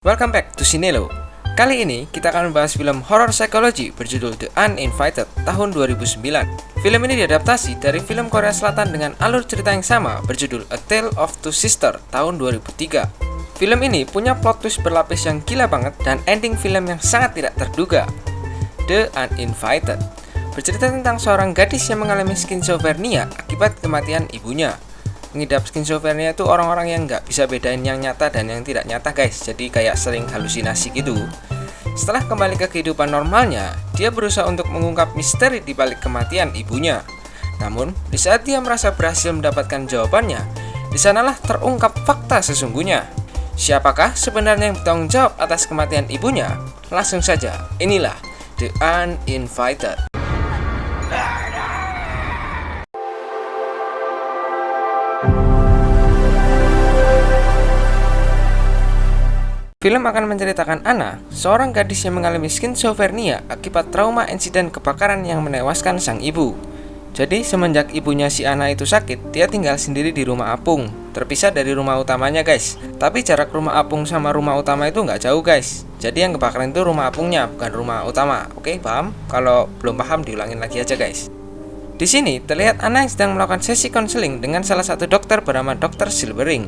Welcome back to Cinelo. Kali ini kita akan membahas film horror psikologi berjudul The Uninvited tahun 2009. Film ini diadaptasi dari film Korea Selatan dengan alur cerita yang sama berjudul A Tale of Two Sisters tahun 2003. Film ini punya plot twist berlapis yang gila banget dan ending film yang sangat tidak terduga. The Uninvited bercerita tentang seorang gadis yang mengalami skizofrenia akibat kematian ibunya. Mengidap skizofrenia itu orang-orang yang nggak bisa bedain yang nyata dan yang tidak nyata guys. Jadi kayak sering halusinasi gitu. Setelah kembali ke kehidupan normalnya, dia berusaha untuk mengungkap misteri di balik kematian ibunya. Namun, di saat dia merasa berhasil mendapatkan jawabannya, di sanalah terungkap fakta sesungguhnya. Siapakah sebenarnya yang bertanggung jawab atas kematian ibunya? Langsung saja, inilah The Uninvited. Film akan menceritakan Anna, seorang gadis yang mengalami skizofrenia akibat trauma insiden kebakaran yang menewaskan sang ibu. Jadi semenjak ibunya si Anna itu sakit, dia tinggal sendiri di rumah apung, terpisah dari rumah utamanya guys. Tapi jarak rumah apung sama rumah utama itu nggak jauh guys. Jadi yang kebakaran itu rumah apungnya, bukan rumah utama. Oke, paham? Kalau belum paham diulangin lagi aja guys. Di sini terlihat Anna yang sedang melakukan sesi konseling dengan salah satu dokter bernama Dr. Silbering.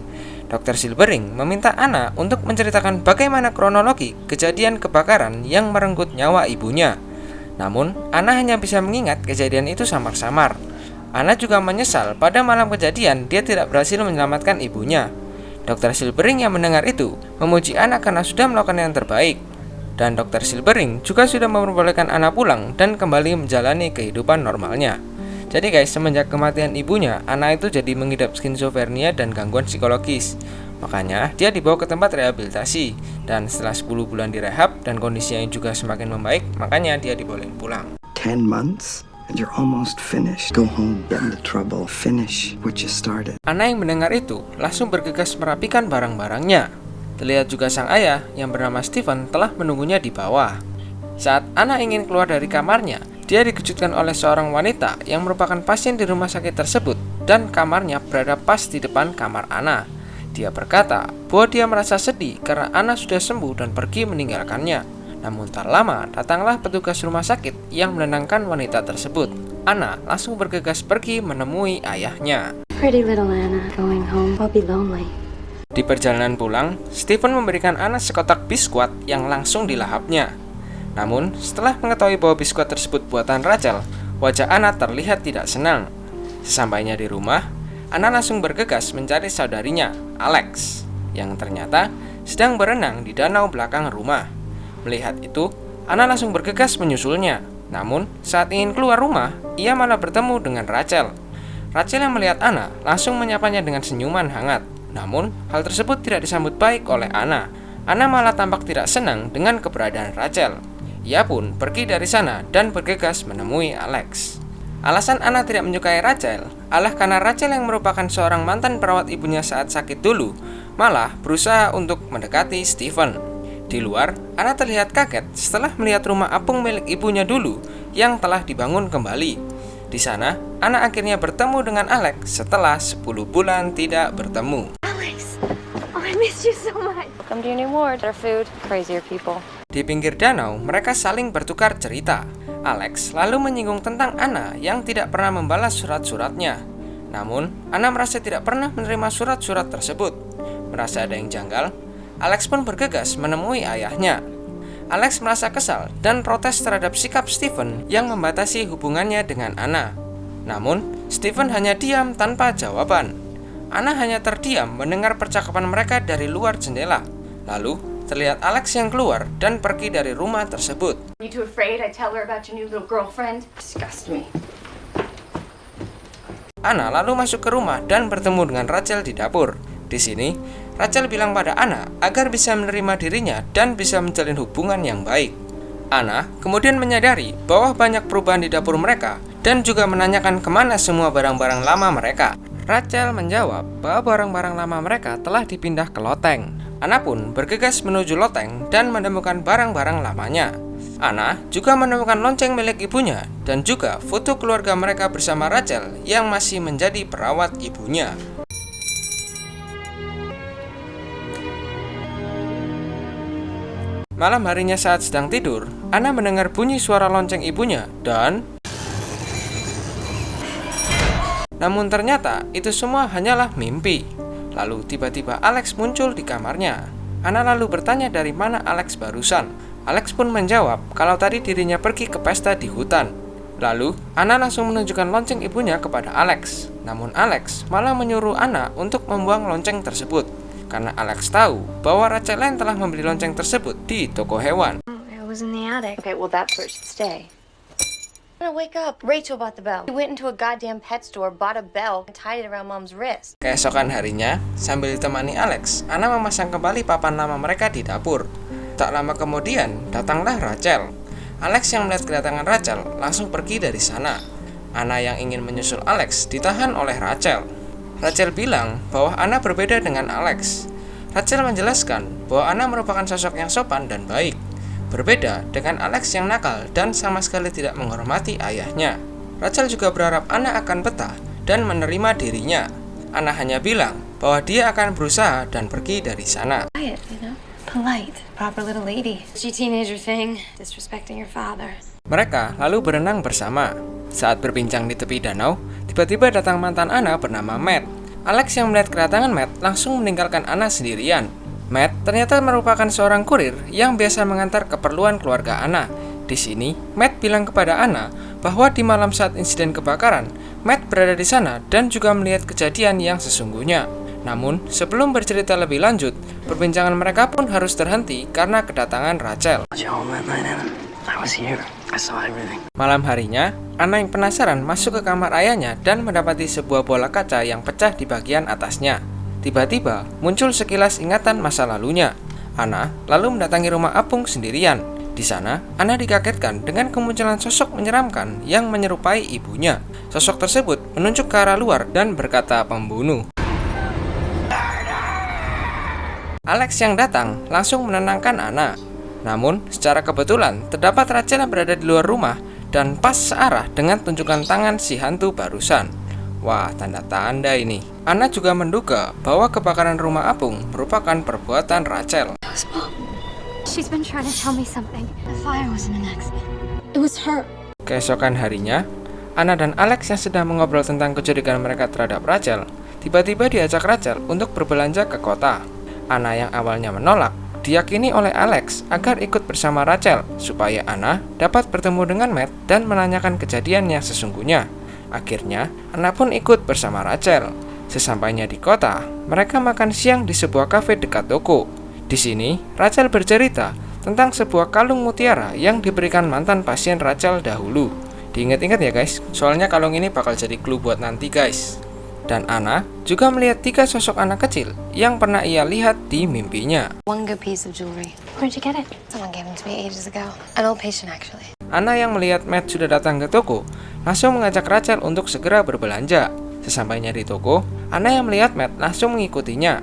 Dr. Silbering meminta Anna untuk menceritakan bagaimana kronologi kejadian kebakaran yang merenggut nyawa ibunya. Namun, Anna hanya bisa mengingat kejadian itu samar-samar. Anna juga menyesal pada malam kejadian dia tidak berhasil menyelamatkan ibunya. Dr. Silbering yang mendengar itu memuji Anna karena sudah melakukan yang terbaik. Dan Dr. Silbering juga sudah memperbolehkan Anna pulang dan kembali menjalani kehidupan normalnya. Jadi guys, semenjak kematian ibunya, Anna itu jadi mengidap skizofrenia dan gangguan psikologis. Makanya, dia dibawa ke tempat rehabilitasi. Dan setelah 10 bulan direhab dan kondisinya juga semakin membaik, makanya dia dibolehin pulang. 10 months and you're almost finished. Go home, get into trouble, finish what you started. Anna yang mendengar itu langsung bergegas merapikan barang-barangnya. Terlihat juga sang ayah yang bernama Stephen telah menunggunya di bawah. Saat Anna ingin keluar dari kamarnya, dia dikejutkan oleh seorang wanita yang merupakan pasien di rumah sakit tersebut dan kamarnya berada pas di depan kamar Anna. Dia berkata bahwa dia merasa sedih karena Anna sudah sembuh dan pergi meninggalkannya. Namun tak lama datanglah petugas rumah sakit yang menenangkan wanita tersebut. Anna langsung bergegas pergi menemui ayahnya. Pretty little Anna, going home will be lonely. Di perjalanan pulang, Stephen memberikan Anna sekotak biskuit yang langsung dilahapnya. Namun, setelah mengetahui bahwa biskuit tersebut buatan Rachel, wajah Anna terlihat tidak senang. Sesampainya di rumah, Anna langsung bergegas mencari saudarinya, Alex, yang ternyata sedang berenang di danau belakang rumah. Melihat itu, Anna langsung bergegas menyusulnya. Namun, saat ingin keluar rumah, ia malah bertemu dengan Rachel. Rachel yang melihat Anna langsung menyapanya dengan senyuman hangat. Namun, hal tersebut tidak disambut baik oleh Anna. Anna malah tampak tidak senang dengan keberadaan Rachel. Ia pun pergi dari sana dan bergegas menemui Alex. Alasan Anna tidak menyukai Rachel adalah karena Rachel yang merupakan seorang mantan perawat ibunya saat sakit dulu malah berusaha untuk mendekati Stephen. Di luar, Anna terlihat kaget setelah melihat rumah apung milik ibunya dulu yang telah dibangun kembali. Di sana, Anna akhirnya bertemu dengan Alex setelah 10 bulan tidak bertemu. Alex, oh, I miss you so much. Welcome to your new ward. Better food, crazier people. Di pinggir danau, mereka saling bertukar cerita. Alex lalu menyinggung tentang Anna yang tidak pernah membalas surat-suratnya. Namun, Anna merasa tidak pernah menerima surat-surat tersebut. Merasa ada yang janggal, Alex pun bergegas menemui ayahnya. Alex merasa kesal dan protes terhadap sikap Stephen yang membatasi hubungannya dengan Anna. Namun, Stephen hanya diam tanpa jawaban. Anna hanya terdiam mendengar percakapan mereka dari luar jendela. Lalu, terlihat Alex yang keluar dan pergi dari rumah tersebut. You too afraid I tell her about your new little girlfriend? Disgust me. Anna lalu masuk ke rumah dan bertemu dengan Rachel di dapur. Di sini, Rachel bilang pada Anna agar bisa menerima dirinya dan bisa menjalin hubungan yang baik. Anna kemudian menyadari bahwa banyak perubahan di dapur mereka dan juga menanyakan kemana semua barang-barang lama mereka. Rachel menjawab bahwa barang-barang lama mereka telah dipindah ke loteng. Anna pun bergegas menuju loteng dan menemukan barang-barang lamanya. Anna juga menemukan lonceng milik ibunya dan juga foto keluarga mereka bersama Rachel yang masih menjadi perawat ibunya. Malam harinya saat sedang tidur, Anna mendengar bunyi suara lonceng ibunya dan... Namun ternyata itu semua hanyalah mimpi. Lalu tiba-tiba Alex muncul di kamarnya. Anna lalu bertanya dari mana Alex barusan. Alex pun menjawab kalau tadi dirinya pergi ke pesta di hutan. Lalu, Anna langsung menunjukkan lonceng ibunya kepada Alex. Namun Alex malah menyuruh Anna untuk membuang lonceng tersebut. Karena Alex tahu bahwa Rachel Lane telah membeli lonceng tersebut di toko hewan. It was in the attic. Okay, well, that's where it should stay. Anna, wake up. Rachel bought the bell. We went into a goddamn pet store, bought a bell, and tied it around Mom's wrist. Keesokan harinya, sambil ditemani Alex, Anna memasang kembali papan nama mereka di dapur. Tak lama kemudian, datanglah Rachel. Alex yang melihat kedatangan Rachel langsung pergi dari sana. Anna yang ingin menyusul Alex ditahan oleh Rachel. Rachel bilang bahwa Anna berbeda dengan Alex. Rachel menjelaskan bahwa Anna merupakan sosok yang sopan dan baik, berbeda dengan Alex yang nakal dan sama sekali tidak menghormati ayahnya. Rachel juga berharap Anna akan betah dan menerima dirinya. Anna hanya bilang bahwa dia akan berusaha dan pergi dari sana. Quiet, polite, proper little lady. She teenager thing, disrespecting your father. Mereka lalu berenang bersama. Saat berbincang di tepi danau, tiba-tiba datang mantan Anna bernama Matt. Alex yang melihat kedatangan Matt langsung meninggalkan Anna sendirian. Matt ternyata merupakan seorang kurir yang biasa mengantar keperluan keluarga Anna. Di sini, Matt bilang kepada Anna bahwa di malam saat insiden kebakaran, Matt berada di sana dan juga melihat kejadian yang sesungguhnya. Namun, sebelum bercerita lebih lanjut, perbincangan mereka pun harus terhenti karena kedatangan Rachel. Malam harinya, Anna yang penasaran masuk ke kamar ayahnya dan mendapati sebuah bola kaca yang pecah di bagian atasnya. Tiba-tiba, muncul sekilas ingatan masa lalunya. Anna lalu mendatangi rumah apung sendirian. Di sana, Anna dikagetkan dengan kemunculan sosok menyeramkan yang menyerupai ibunya. Sosok tersebut menunjuk ke arah luar dan berkata pembunuh. Alex yang datang langsung menenangkan Anna. Namun, secara kebetulan terdapat Rachel yang berada di luar rumah dan pas searah dengan tunjukan tangan si hantu barusan. Wah, tanda-tanda ini. Anna juga menduga bahwa kebakaran rumah apung merupakan perbuatan Rachel. She's been trying to tell me something. The fire wasn't an accident. It was her. Keesokan harinya, Anna dan Alex yang sedang mengobrol tentang kecurigaan mereka terhadap Rachel, tiba-tiba diajak Rachel untuk berbelanja ke kota. Anna yang awalnya menolak, diyakini oleh Alex agar ikut bersama Rachel supaya Anna dapat bertemu dengan Matt dan menanyakan kejadian yang sesungguhnya. Akhirnya, Anna pun ikut bersama Rachel. Sesampainya di kota, mereka makan siang di sebuah kafe dekat toko. Di sini, Rachel bercerita tentang sebuah kalung mutiara yang diberikan mantan pasien Rachel dahulu. Diingat-ingat ya guys, soalnya kalung ini bakal jadi clue buat nanti guys. Dan Anna juga melihat 3 sosok anak kecil yang pernah ia lihat di mimpinya. One good piece of jewelry. Where'd you get it? Someone gave them to me ages ago. An old patient, actually. Anna yang melihat Matt sudah datang ke toko, langsung mengajak Rachel untuk segera berbelanja. Sesampainya di toko, Anna yang melihat Matt langsung mengikutinya.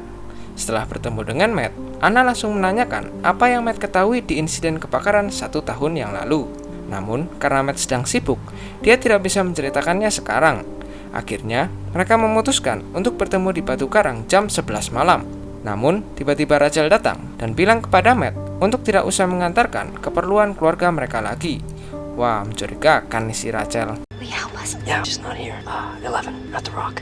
Setelah bertemu dengan Matt, Anna langsung menanyakan apa yang Matt ketahui di insiden kebakaran 1 tahun yang lalu. Namun, karena Matt sedang sibuk, dia tidak bisa menceritakannya sekarang. Akhirnya, mereka memutuskan untuk bertemu di Batu Karang jam 11 malam. Namun, tiba-tiba Rachel datang dan bilang kepada Matt untuk tidak usah mengantarkan keperluan keluarga mereka lagi. Wah, mencurigakan nih si Rachel. Will you help us? Yeah, she's not here. 11, at the Rock.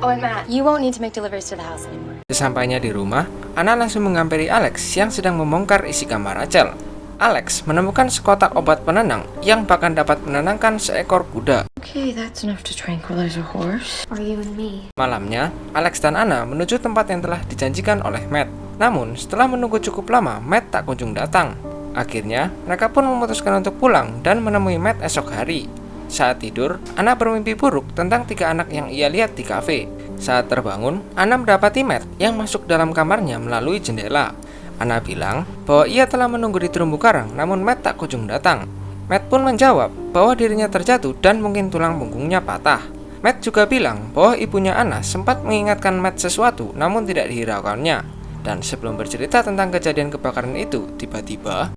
Oh, and Matt, you won't need to make deliveries to the house anymore. Sesampainya di rumah, Anna langsung menghampiri Alex yang sedang membongkar isi kamar Rachel. Alex menemukan sekotak obat penenang yang bahkan dapat menenangkan seekor kuda. Okay, that's enough to tranquilize a horse. Or you and me? Malamnya, Alex dan Anna menuju tempat yang telah dijanjikan oleh Matt. Namun, setelah menunggu cukup lama, Matt tak kunjung datang. Akhirnya, mereka pun memutuskan untuk pulang dan menemui Matt esok hari. Saat tidur, Anna bermimpi buruk tentang 3 anak yang ia lihat di kafe. Saat terbangun, Anna mendapati Matt yang masuk dalam kamarnya melalui jendela. Anna bilang bahwa ia telah menunggu di terumbu karang, namun Matt tak kunjung datang. Matt pun menjawab bahwa dirinya terjatuh dan mungkin tulang punggungnya patah. Matt juga bilang bahwa ibunya Anna sempat mengingatkan Matt sesuatu, namun tidak dihiraukannya. Dan sebelum bercerita tentang kejadian kebakaran itu, tiba-tiba...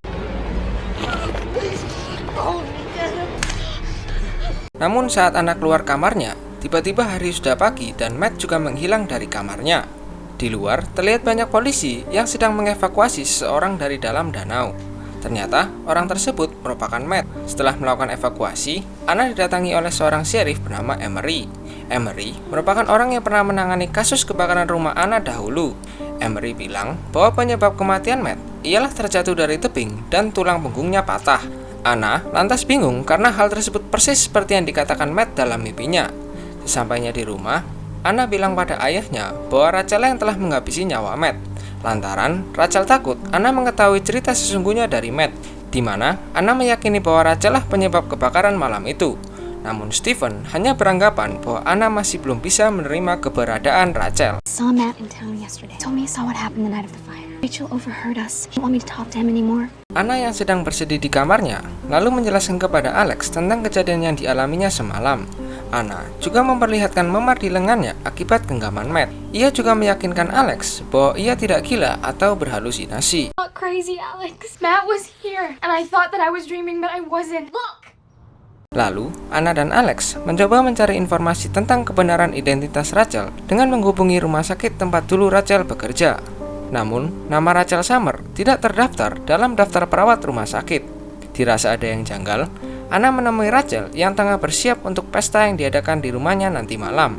Namun saat Anna keluar kamarnya, tiba-tiba hari sudah pagi dan Matt juga menghilang dari kamarnya. Di luar, terlihat banyak polisi yang sedang mengevakuasi seseorang dari dalam danau. Ternyata orang tersebut merupakan Matt. Setelah melakukan evakuasi, Anna didatangi oleh seorang sheriff bernama Emery. Emery merupakan orang yang pernah menangani kasus kebakaran rumah Anna dahulu. Emery bilang bahwa penyebab kematian Matt ialah terjatuh dari tebing dan tulang punggungnya patah. Anna lantas bingung karena hal tersebut persis seperti yang dikatakan Matt dalam mimpinya. Sesampainya di rumah, Anna bilang pada ayahnya bahwa Rachel yang telah menghabisi nyawa Matt. Lantaran Rachel takut Anna mengetahui cerita sesungguhnya dari Matt, di mana Anna meyakini bahwa Rachel lah penyebab kebakaran malam itu. Namun Stephen hanya beranggapan bahwa Anna masih belum bisa menerima keberadaan Rachel. Saw Matt in town yesterday. Told me he saw what happened the night of the fire. Rachel overheard us. She didn't want me to talk to him anymore. Anna yang sedang bersedih di kamarnya lalu menjelaskan kepada Alex tentang kejadian yang dialaminya semalam. Anna juga memperlihatkan memar di lengannya akibat genggaman Matt. Ia juga meyakinkan Alex bahwa ia tidak gila atau berhalusinasi. Not crazy, Alex. Matt was here, and I thought that I was dreaming, but I wasn't. Look! Lalu, Anna dan Alex mencoba mencari informasi tentang kebenaran identitas Rachel dengan menghubungi rumah sakit tempat dulu Rachel bekerja. Namun, nama Rachel Summer tidak terdaftar dalam daftar perawat rumah sakit. Dirasa ada yang janggal, Anna menemui Rachel yang tengah bersiap untuk pesta yang diadakan di rumahnya nanti malam.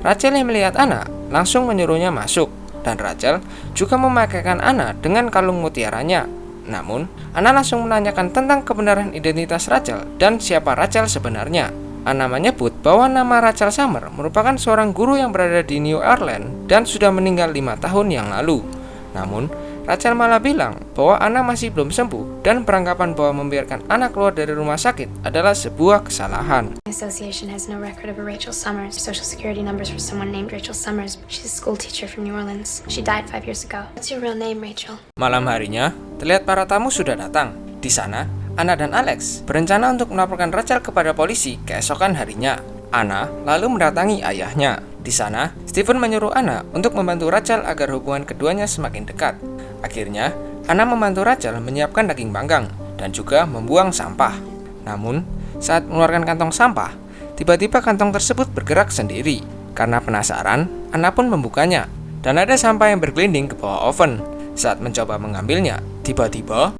Rachel yang melihat Anna langsung menyuruhnya masuk, dan Rachel juga memakaikan Anna dengan kalung mutiaranya. Namun, Anna langsung menanyakan tentang kebenaran identitas Rachel dan siapa Rachel sebenarnya. Anna menyebut bahwa nama Rachel Summer merupakan seorang guru yang berada di New Orleans dan sudah meninggal 5 tahun yang lalu. Namun, Rachel malah bilang bahwa Anna masih belum sembuh dan beranggapan bahwa membiarkan Anna keluar dari rumah sakit adalah sebuah kesalahan. The association has no record of a Rachel Summers. Social security numbers for someone named Rachel Summers. She's a school teacher from New Orleans. She died 5 years ago. What's your real name, Rachel? Malam harinya, terlihat para tamu sudah datang. Di sana, Anna dan Alex berencana untuk melaporkan Rachel kepada polisi keesokan harinya. Anna lalu mendatangi ayahnya. Di sana, Stephen menyuruh Anna untuk membantu Rachel agar hubungan keduanya semakin dekat. Akhirnya, Anna membantu Rachel menyiapkan daging panggang dan juga membuang sampah. Namun, saat mengeluarkan kantong sampah, tiba-tiba kantong tersebut bergerak sendiri. Karena penasaran, Anna pun membukanya dan ada sampah yang bergelinding ke bawah oven. Saat mencoba mengambilnya, tiba-tiba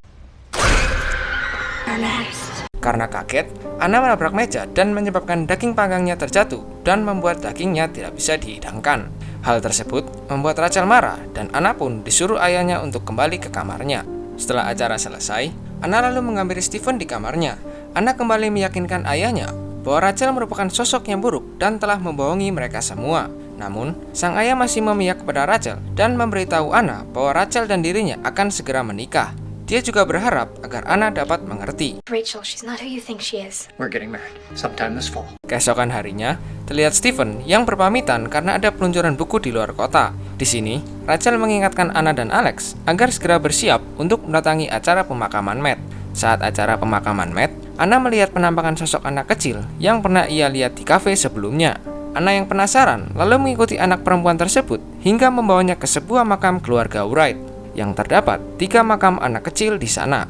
karena kaget, Anna menabrak meja dan menyebabkan daging panggangnya terjatuh dan membuat dagingnya tidak bisa dihidangkan. Hal tersebut membuat Rachel marah dan Anna pun disuruh ayahnya untuk kembali ke kamarnya. Setelah acara selesai, Anna lalu menghampiri Stephen di kamarnya. Anna kembali meyakinkan ayahnya bahwa Rachel merupakan sosok yang buruk dan telah membohongi mereka semua. Namun, sang ayah masih memihak kepada Rachel dan memberitahu Anna bahwa Rachel dan dirinya akan segera menikah. Dia juga berharap agar Anna dapat mengerti. Rachel, she's not who you think she is. We're getting married sometime this fall. Keesokan harinya, terlihat Stephen yang berpamitan karena ada peluncuran buku di luar kota. Di sini, Rachel mengingatkan Anna dan Alex agar segera bersiap untuk mendatangi acara pemakaman Matt. Saat acara pemakaman Matt, Anna melihat penampakan sosok anak kecil yang pernah ia lihat di kafe sebelumnya. Anna yang penasaran lalu mengikuti anak perempuan tersebut hingga membawanya ke sebuah makam keluarga Wright yang terdapat 3 makam anak kecil di sana.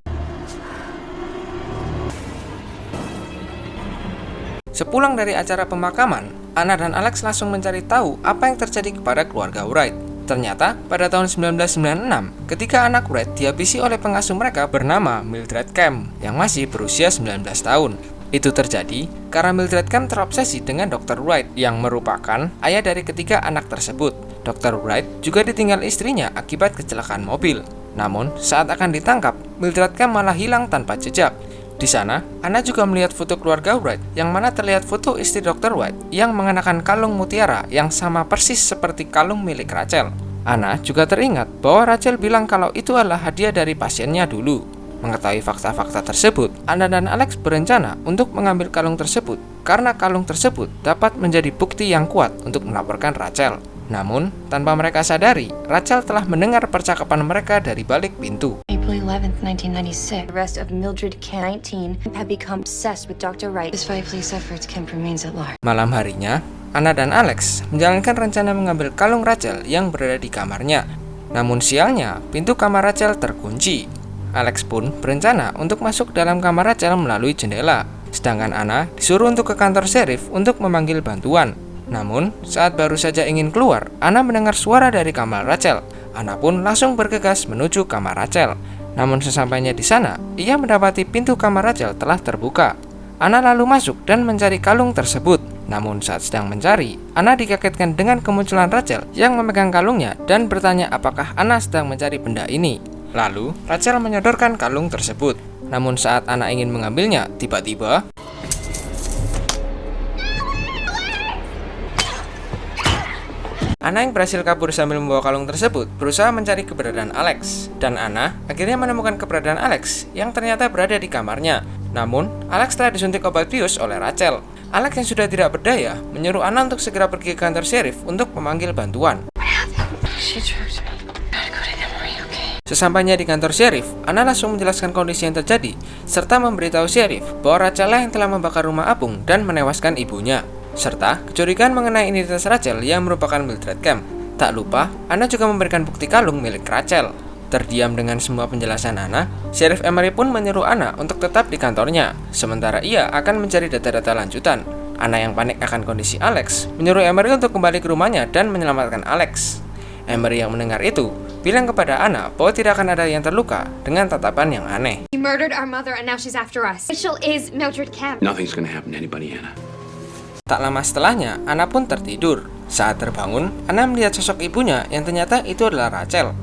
Sepulang dari acara pemakaman, Anna dan Alex langsung mencari tahu apa yang terjadi kepada keluarga Wright. Ternyata, pada tahun 1996, ketika anak Wright dihabisi oleh pengasuh mereka bernama Mildred Kemp yang masih berusia 19 tahun. Itu terjadi karena Mildred Kemp terobsesi dengan Dr. Wright yang merupakan ayah dari ketiga anak tersebut. Dr. Wright juga ditinggal istrinya akibat kecelakaan mobil. Namun, saat akan ditangkap, Mildred Kemp malah hilang tanpa jejak. Di sana, Anna juga melihat foto keluarga Wright yang mana terlihat foto istri Dr. Wright yang mengenakan kalung mutiara yang sama persis seperti kalung milik Rachel. Anna juga teringat bahwa Rachel bilang kalau itu adalah hadiah dari pasiennya dulu. Mengetahui fakta-fakta tersebut, Anna dan Alex berencana untuk mengambil kalung tersebut karena kalung tersebut dapat menjadi bukti yang kuat untuk melaporkan Rachel. Namun, tanpa mereka sadari, Rachel telah mendengar percakapan mereka dari balik pintu. April 11th, 1996. The rest of Mildred Kemp, 19, have become obsessed with Dr. Wright. Despite police efforts, Kemp remains at large. Malam harinya, Anna dan Alex menjalankan rencana mengambil kalung Rachel yang berada di kamarnya. Namun sialnya, pintu kamar Rachel terkunci. Alex pun berencana untuk masuk dalam kamar Rachel melalui jendela. Sedangkan Anna disuruh untuk ke kantor sheriff untuk memanggil bantuan. Namun, saat baru saja ingin keluar, Anna mendengar suara dari kamar Rachel. Anna pun langsung bergegas menuju kamar Rachel. Namun sesampainya di sana, ia mendapati pintu kamar Rachel telah terbuka. Anna lalu masuk dan mencari kalung tersebut. Namun saat sedang mencari, Anna dikagetkan dengan kemunculan Rachel yang memegang kalungnya dan bertanya apakah Anna sedang mencari benda ini. Lalu, Rachel menyodorkan kalung tersebut. Namun saat Anna ingin mengambilnya, tiba-tiba Anna yang berhasil kabur sambil membawa kalung tersebut berusaha mencari keberadaan Alex. Dan Anna akhirnya menemukan keberadaan Alex yang ternyata berada di kamarnya. Namun, Alex telah disuntik obat bius oleh Rachel. Alex yang sudah tidak berdaya menyuruh Anna untuk segera pergi ke kantor sheriff untuk memanggil bantuan. Sesampainya di kantor sheriff, Anna langsung menjelaskan kondisi yang terjadi serta memberitahu sheriff bahwa Rachel lah yang telah membakar rumah apung dan menewaskan ibunya, serta kecurigaan mengenai identitas Rachel yang merupakan Mildred Kemp. Tak lupa, Anna juga memberikan bukti kalung milik Rachel. Terdiam dengan semua penjelasan Anna, Sheriff Emery pun menyuruh Anna untuk tetap di kantornya, sementara ia akan mencari data-data lanjutan. Anna yang panik akan kondisi Alex menyuruh Emery untuk kembali ke rumahnya dan menyelamatkan Alex. Emery yang mendengar itu bilang kepada Anna bahwa tidak akan ada yang terluka dengan tatapan yang aneh. He murdered our mother and now she's after us. Rachel is Mildred Kemp. Nothing's gonna happen to anybody, Anna. Tak lama setelahnya, Anna pun tertidur. Saat terbangun, Anna melihat sosok ibunya yang ternyata itu adalah Rachel.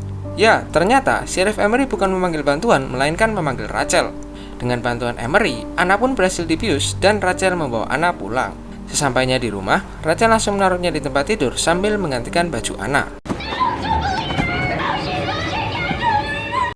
Ya, ternyata Sheriff Emery bukan memanggil bantuan, melainkan memanggil Rachel. Dengan bantuan Emery, Anna pun berhasil dibius dan Rachel membawa Anna pulang. Sesampainya di rumah, Rachel langsung menaruhnya di tempat tidur sambil menggantikan baju Anna.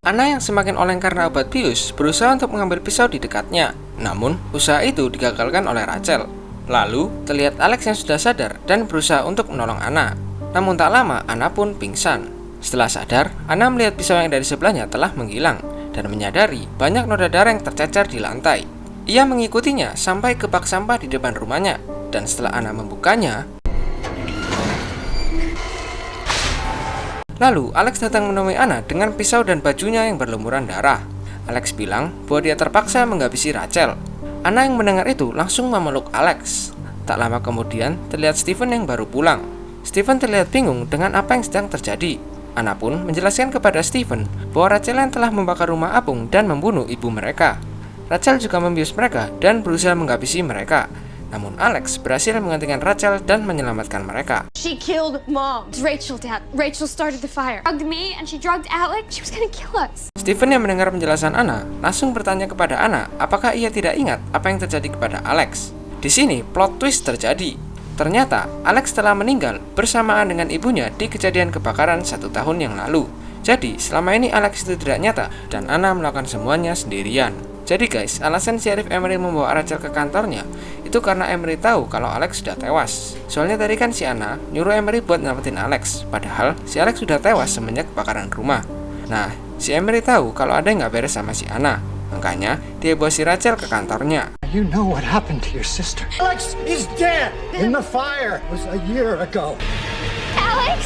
Anna yang semakin oleng karena obat bius berusaha untuk mengambil pisau di dekatnya. Namun, usaha itu digagalkan oleh Rachel. Lalu, terlihat Alex yang sudah sadar dan berusaha untuk menolong Anna. Namun tak lama, Anna pun pingsan. Setelah sadar, Anna melihat pisau yang dari sebelahnya telah menghilang dan menyadari banyak noda darah yang tercecer di lantai. Ia mengikutinya sampai ke bak sampah di depan rumahnya, dan setelah Anna membukanya, lalu Alex datang menemui Anna dengan pisau dan bajunya yang berlumuran darah. Alex bilang bahwa dia terpaksa menghabisi Rachel. Anna yang mendengar itu langsung memeluk Alex. Tak lama kemudian, terlihat Stephen yang baru pulang. Stephen terlihat bingung dengan apa yang sedang terjadi. Anna pun menjelaskan kepada Stephen bahwa Rachel yang telah membakar rumah apung dan membunuh ibu mereka. Rachel juga membius mereka dan berusaha menghabisi mereka. Namun Alex berhasil menggantikan Rachel dan menyelamatkan mereka. She killed Mom. It's Rachel, Dad. Rachel started the fire. Drugged me and she drugged Alex. She was gonna kill us. Stephen yang mendengar penjelasan Anna langsung bertanya kepada Anna apakah ia tidak ingat apa yang terjadi kepada Alex. Di sini plot twist terjadi. Ternyata Alex telah meninggal bersamaan dengan ibunya di kejadian kebakaran 1 tahun yang lalu. Jadi selama ini Alex itu tidak nyata dan Anna melakukan semuanya sendirian. Jadi guys, alasan Sheriff Emery membawa Rachel ke kantornya itu karena Emery tahu kalau Alex sudah tewas. Soalnya tadi kan si Anna nyuruh Emery buat nyelamatin Alex, padahal si Alex sudah tewas semenjak kebakaran rumah. Nah, si Emery tahu kalau ada yang nggak beres sama si Anna, makanya dia bawa si Rachel ke kantornya. You know what happened to your sister. Alex is dead in the fire. It was a year ago. Alex!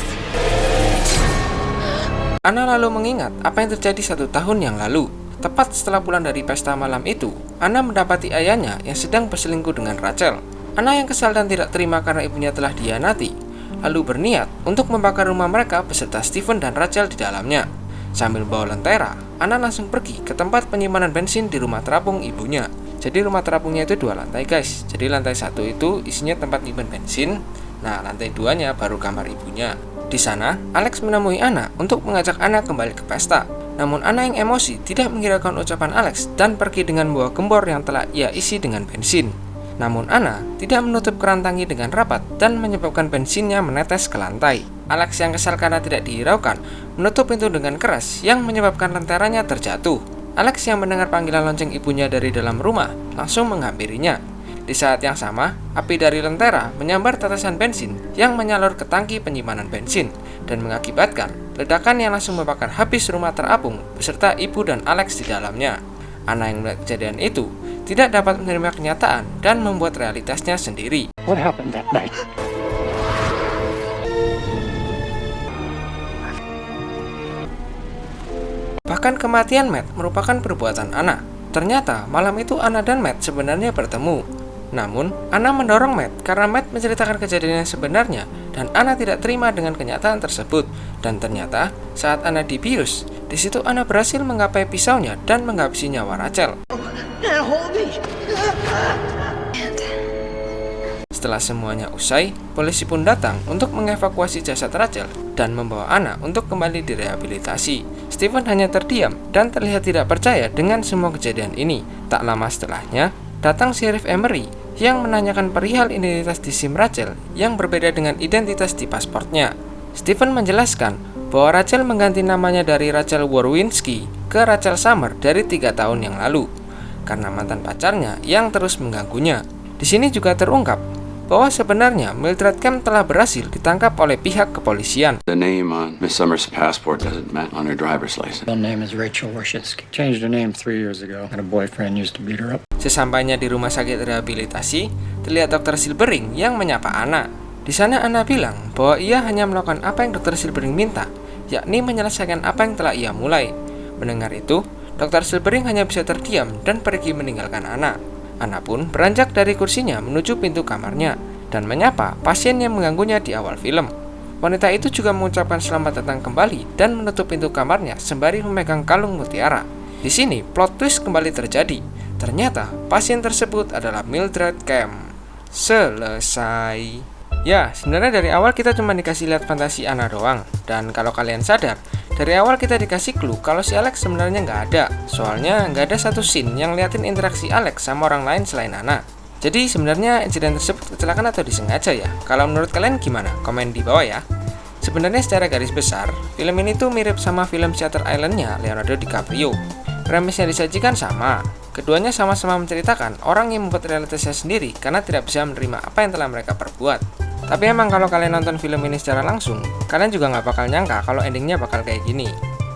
Anna lalu mengingat apa yang terjadi 1 tahun yang lalu. Tepat setelah pulang dari pesta malam itu, Anna mendapati ayahnya yang sedang berselingkuh dengan Rachel. Anna yang kesal dan tidak terima karena ibunya telah dihianati, lalu berniat untuk membakar rumah mereka beserta Stephen dan Rachel di dalamnya. Sambil bawa lentera, Anna langsung pergi ke tempat penyimpanan bensin di rumah terapung ibunya. Jadi rumah terapungnya itu 2 lantai guys. Jadi lantai 1 itu isinya tempat nyimpan bensin. Nah, lantai 2-nya baru kamar ibunya. Di sana, Alex menemui Anna untuk mengajak Anna kembali ke pesta. Namun Anna yang emosi tidak menghiraukan ucapan Alex dan pergi dengan membawa gembor yang telah ia isi dengan bensin. Namun Anna tidak menutup keran tangki dengan rapat dan menyebabkan bensinnya menetes ke lantai. Alex yang kesal karena tidak dihiraukan menutup pintu dengan keras yang menyebabkan lenteranya terjatuh. Alex yang mendengar panggilan lonceng ibunya dari dalam rumah langsung menghampirinya. Di saat yang sama, api dari lentera menyambar tetesan bensin yang menyalur ke tangki penyimpanan bensin dan mengakibatkan ledakan yang langsung membakar habis rumah terapung beserta ibu dan Alex di dalamnya. Anna yang melihat kejadian itu tidak dapat menerima kenyataan dan membuat realitasnya sendiri. What happened that night? Bahkan kematian Matt merupakan perbuatan Anna. Ternyata malam itu Anna dan Matt sebenarnya bertemu. Namun, Anna mendorong Matt karena Matt menceritakan kejadian yang sebenarnya dan Anna tidak terima dengan kenyataan tersebut. Dan ternyata, saat Anna dibius, Di situ Anna berhasil menggapai pisaunya dan menghabisi nyawa Rachel. Setelah semuanya usai, polisi pun datang untuk mengevakuasi jasad Rachel dan membawa Anna untuk kembali direhabilitasi. Steven hanya terdiam dan terlihat tidak percaya dengan semua kejadian ini. Tak lama setelahnya, datang Sheriff Emery yang menanyakan perihal identitas di SIM Rachel yang berbeda dengan identitas di pasportnya. Steven menjelaskan bahwa Rachel mengganti namanya dari Rachel Warwinski ke Rachel Summer dari 3 tahun yang lalu karena mantan pacarnya yang terus mengganggunya. Di sini juga terungkap bahwa sebenarnya Mildred Kemp telah berhasil ditangkap oleh pihak kepolisian. The name on Miss Summers' passport doesn't match on her driver's license. Her name is Rachel Warshitsky. Changed her name 3 years ago. Had a boyfriend used to beat her up. Sesampainya di rumah sakit rehabilitasi, terlihat Dr. Silbering yang menyapa Anna. Di sana Anna bilang bahwa ia hanya melakukan apa yang Dr. Silbering minta, yakni menyelesaikan apa yang telah ia mulai. Mendengar itu, Dr. Silbering hanya bisa terdiam dan pergi meninggalkan Anna. Anna pun beranjak dari kursinya menuju pintu kamarnya dan menyapa pasien yang mengganggunya di awal film. Wanita itu juga mengucapkan selamat datang kembali dan menutup pintu kamarnya sembari memegang kalung mutiara. Di sini plot twist kembali terjadi. Ternyata pasien tersebut adalah Mildred Kemp. Selesai. Ya, sebenarnya dari awal kita cuma dikasih lihat fantasi Anna doang. Dan kalau kalian sadar, dari awal kita dikasih clue kalau si Alex sebenarnya nggak ada. Soalnya nggak ada satu scene yang liatin interaksi Alex sama orang lain selain Anna. Jadi sebenarnya insiden tersebut kecelakaan atau disengaja ya? Kalau menurut kalian gimana? Komen di bawah ya. Sebenarnya secara garis besar, film ini tuh mirip sama film Shutter Island-nya Leonardo DiCaprio. Premisnya disajikan sama. Keduanya sama-sama menceritakan orang yang membuat realitasnya sendiri karena tidak bisa menerima apa yang telah mereka perbuat. Tapi emang kalau kalian nonton film ini secara langsung, kalian juga nggak bakal nyangka kalau endingnya bakal kayak gini.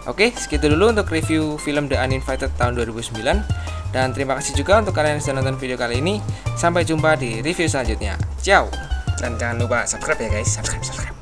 Oke, segitu dulu untuk review film The Uninvited tahun 2009. Dan terima kasih juga untuk kalian yang sudah nonton video kali ini. Sampai jumpa di review selanjutnya. Ciao! Dan jangan lupa subscribe ya guys, subscribe.